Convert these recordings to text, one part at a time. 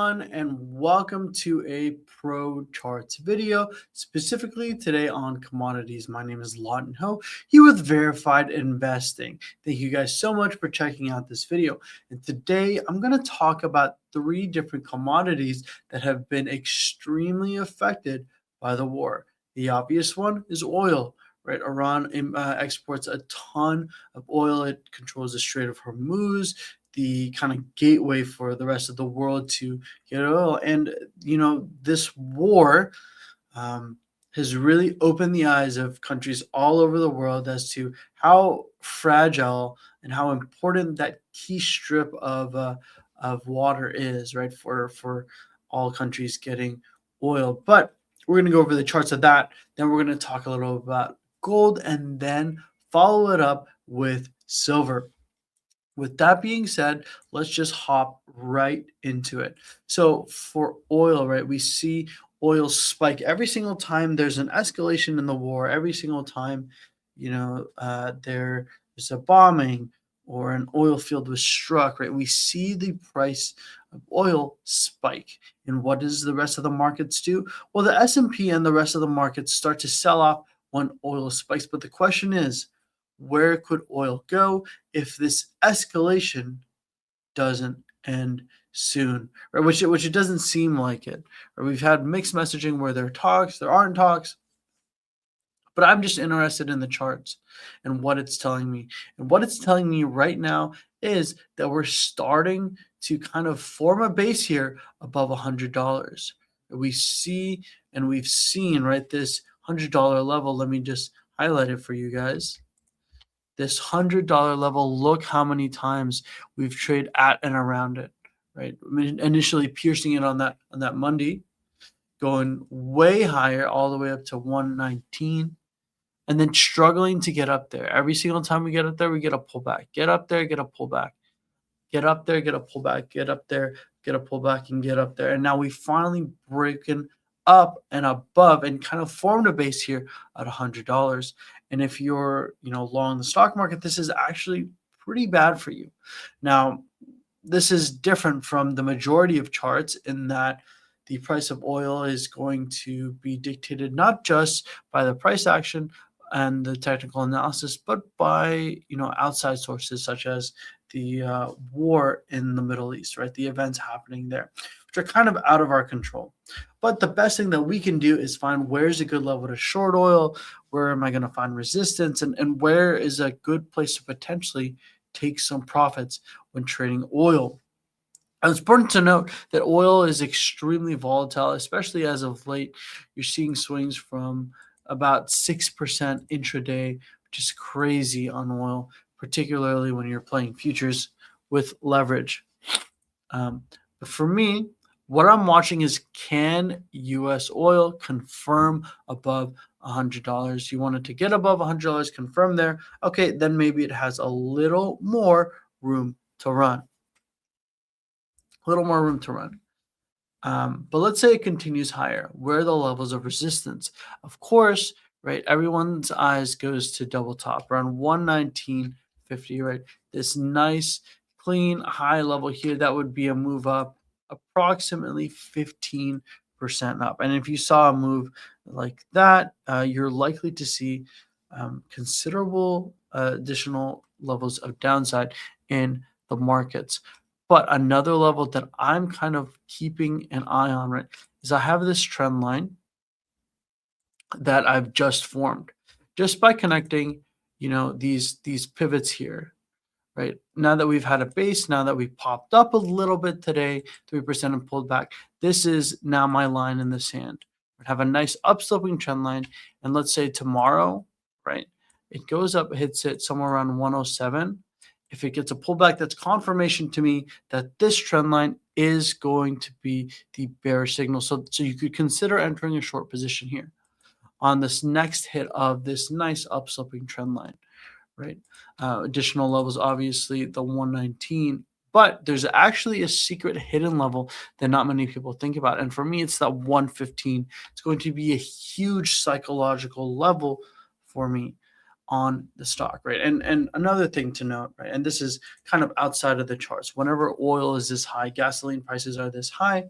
everyone, and welcome to a Pro Charts video, specifically today on commodities. My name is Lawton here with Verified Investing. Thank you guys so much for checking out this video. And today I'm going to talk about three different commodities that have been extremely affected by the war. The obvious one is oil. Right, Iran exports a ton of oil. It controls the Strait of Hormuz, the kind of gateway for the rest of the world to get oil. And, this war has really opened the eyes of countries all over the world as to how fragile and how important that key strip of water is, right, for all countries getting oil. But we're going to go over the charts of that. Then we're going to talk a little about gold and then follow it up with silver. With that being said, let's just hop right into it. So for oil, right, we see oil spike every single time there's an escalation in the war, every single time, there's a bombing or an oil field was struck, right? We see the price of oil spike. And what does the rest of the markets do? Well, the S&P and the rest of the markets start to sell off when oil spikes. But the question is, where could oil go if this escalation doesn't end soon, right? Which it doesn't seem like it. Or we've had mixed messaging where there are talks, there aren't talks. But I'm just interested in the charts and what it's telling me. And what it's telling me right now is that we're starting to kind of form a base here above $100. We see and we've seen, right, this $100 level. Let me just highlight it for you guys. This $100 level, look how many times we've traded at and around it, right? Initially piercing it on that Monday, going way higher all the way up to 119, and then struggling to get up there. Every single time we get up there, we get a pullback. Get up there, get a pullback. Get up there, get a pullback. Get up there, get a pullback, and get up there. And now we finally broken up and above and kind of formed a base here at $100. And if you're, long the stock market, this is actually pretty bad for you. Now, this is different from the majority of charts in that the price of oil is going to be dictated not just by the price action and the technical analysis, but by, outside sources such as the war in the Middle East, right? The events happening there, which are kind of out of our control. But the best thing that we can do is find where's a good level to short oil, where am I going to find resistance, and where is a good place to potentially take some profits when trading oil. And it's important to note that oil is extremely volatile, especially as of late. You're seeing swings from about 6% intraday, which is crazy on oil, particularly when you're playing futures with leverage. But for me, what I'm watching is, can U.S. oil confirm above $100? You want it to get above $100, confirm there. Okay, then maybe it has a little more room to run. A little more room to run. But let's say it continues higher. Where are the levels of resistance? Of course, right, everyone's eyes goes to double top around 119.50, right? This nice, clean, high level here, that would be a move up approximately 15% up. And if you saw a move like that, you're likely to see considerable additional levels of downside in the markets. But another level that I'm kind of keeping an eye on, right, is I have this trend line that I've just formed just by connecting, these pivots here, right? Now that we've had a base, now that we popped up a little bit today, 3% and pulled back, this is now my line in the sand. I have a nice upsloping trend line, and let's say tomorrow, right, it goes up, hits it somewhere around 107. If it gets a pullback, that's confirmation to me that this trend line is going to be the bearish signal. So you could consider entering a short position here on this next hit of this nice upsloping trend line, right? Additional levels, obviously, the 119. But there's actually a secret hidden level that not many people think about. And for me, it's that 115. It's going to be a huge psychological level for me. on the stock, right? And another thing to note, right? And this is kind of outside of the charts. Whenever oil is this high, gasoline prices are this high,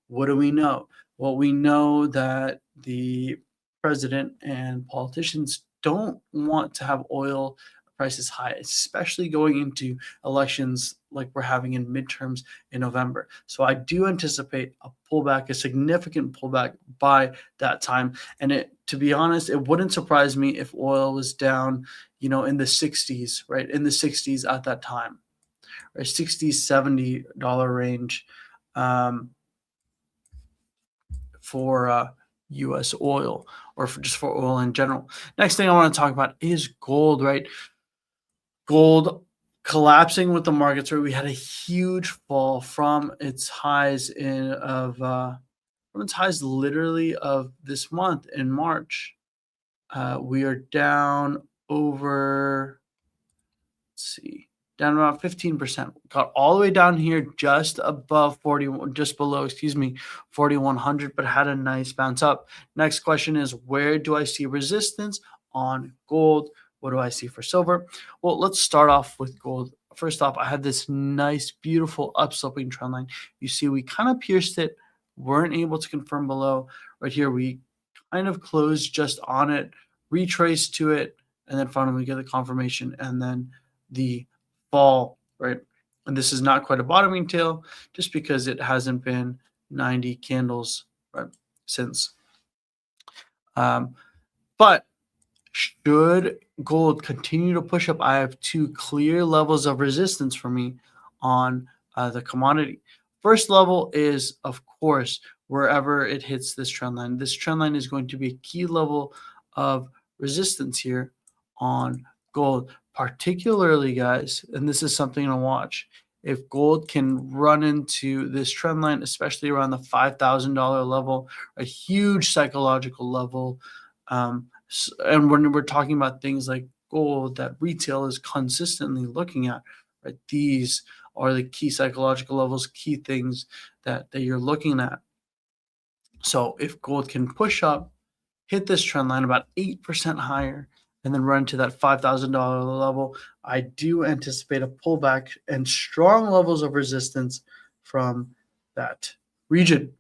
what do we know? Well, we know that the president and politicians don't want to have oil prices high, especially going into elections like we're having in midterms in November. So I do anticipate a pullback, a significant pullback by that time. And to be honest, it wouldn't surprise me if oil was down, in the 60s, right? In the 60s at that time, right? 60s, $70 range. Um, for US oil or just for oil in general. Next thing I want to talk about is gold, right? Gold collapsing with the markets, right? We had a huge fall from its highs from its highs literally of this month in March. We are down over, let's see, down around 15%. Got all the way down here just above 41, just below, excuse me, 4,100, but had a nice bounce up. Next question is, where do I see resistance on gold? What do I see for silver? Well, let's start off with gold. First off, I had this nice, beautiful upsloping trend line. You see, we kind of pierced it, weren't able to confirm below. Right here, we kind of closed just on it, retraced to it, and then finally we get the confirmation, and then the fall, right? And this is not quite a bottoming tail just because it hasn't been 90 candles, right, since. But should gold continue to push up, I have two clear levels of resistance for me on the commodity. First level is, of course, wherever it hits this trend line. This trend line is going to be a key level of resistance here on gold, particularly, guys, and this is something to watch. If gold can run into this trend line, especially around the $5,000 level, a huge psychological level, and when we're talking about things like gold that retail is consistently looking at, right? These are the key psychological levels, key things that you're looking at. So if gold can push up, hit this trend line about 8% higher, and then run to that $5,000 level, I do anticipate a pullback and strong levels of resistance from that region.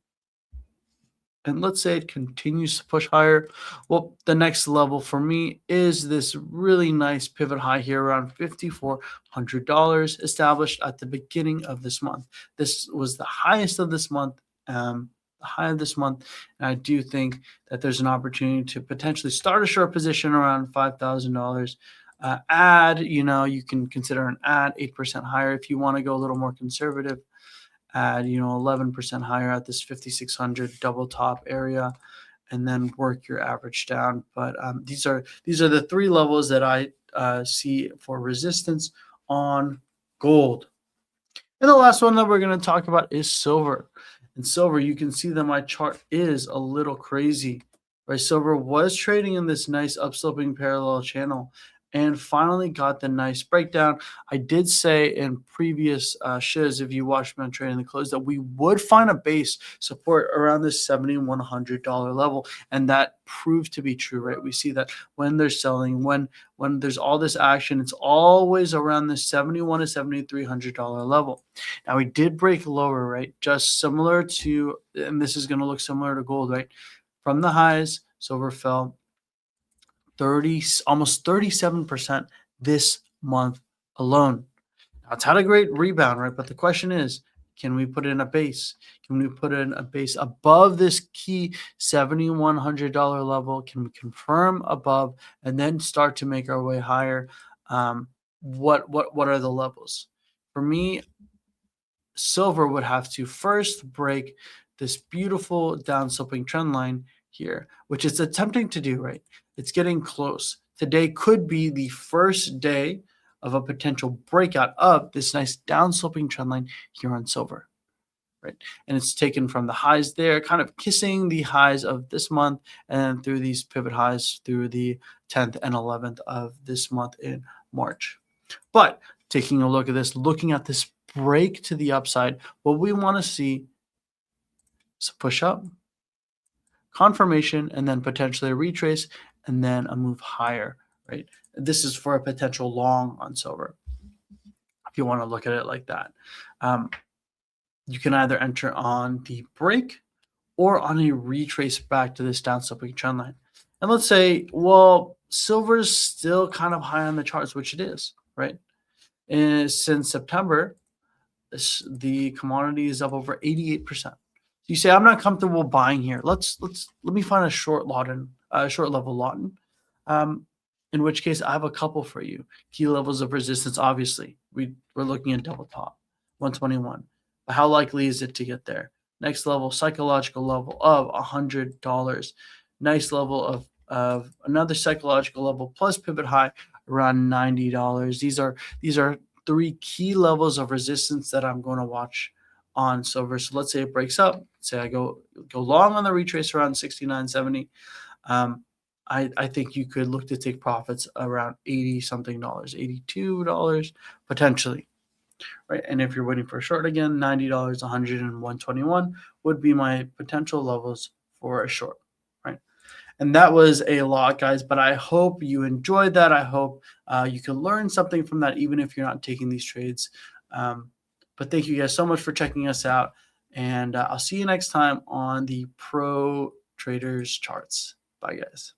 And let's say it continues to push higher. Well, the next level for me is this really nice pivot high here around $5,400 established at the beginning of this month. This was the highest of this month, the high of this month. And I do think that there's an opportunity to potentially start a short position around $5,000. You can consider an add 8% higher if you want to go a little more conservative. Add 11% higher at this 5,600 double top area, and then work your average down. But these are the three levels that I see for resistance on gold. And the last one that we're going to talk about is silver. And silver, you can see that my chart is a little crazy, right? Silver was trading in this nice upsloping parallel channel and finally got the nice breakdown. I did say in previous shows, if you watched me on Trading the Close, that we would find a base support around this $7,100 level, and that proved to be true, right? We see that when they're selling, when there's all this action, it's always around the $7,100 to $7,300 level. Now we did break lower, right? Just similar to, and this is going to look similar to gold, right? From the highs, silver fell almost 37% this month alone. Now, it's had a great rebound, right? But the question is, can we put in a base? Can we put in a base above this key $7,100 level? Can we confirm above and then start to make our way higher? What are the levels? For me, silver would have to first break this beautiful down-sloping trend line here, which it's attempting to do, right? It's getting close. Today could be the first day of a potential breakout of this nice down-sloping trend line here on silver, right? And it's taken from the highs there, kind of kissing the highs of this month, and through these pivot highs through the 10th and 11th of this month in March. But taking a look at this, looking at this break to the upside, what we want to see is a push up, confirmation, and then potentially a retrace, and then a move higher, right? This is for a potential long on silver, if you want to look at it like that. Um, you can either enter on the break or on a retrace back to this down sloping trend line. And let's say, well, silver's still kind of high on the charts, which it is, right? And since September, the commodity is up over 88%. You say, I'm not comfortable buying here. Let me find a short Lawton, short level Lawton. Um, in which case, I have a couple for you. Key levels of resistance. Obviously, we're looking at double top, 121. But how likely is it to get there? Next level, psychological level of $100. Nice level of another psychological level plus pivot high around $90. These are three key levels of resistance that I'm going to watch on silver. So let's say it breaks up. Say I go long on the retrace around 69.70. I think you could look to take profits around 80 something dollars, $82 potentially, right? And if you're waiting for a short again, $90, 100, and 121 would be my potential levels for a short, right? And that was a lot, guys, but I hope you enjoyed that. I hope you can learn something from that, even if you're not taking these trades. But thank you guys so much for checking us out. And I'll see you next time on the Pro Traders Charts. Bye, guys.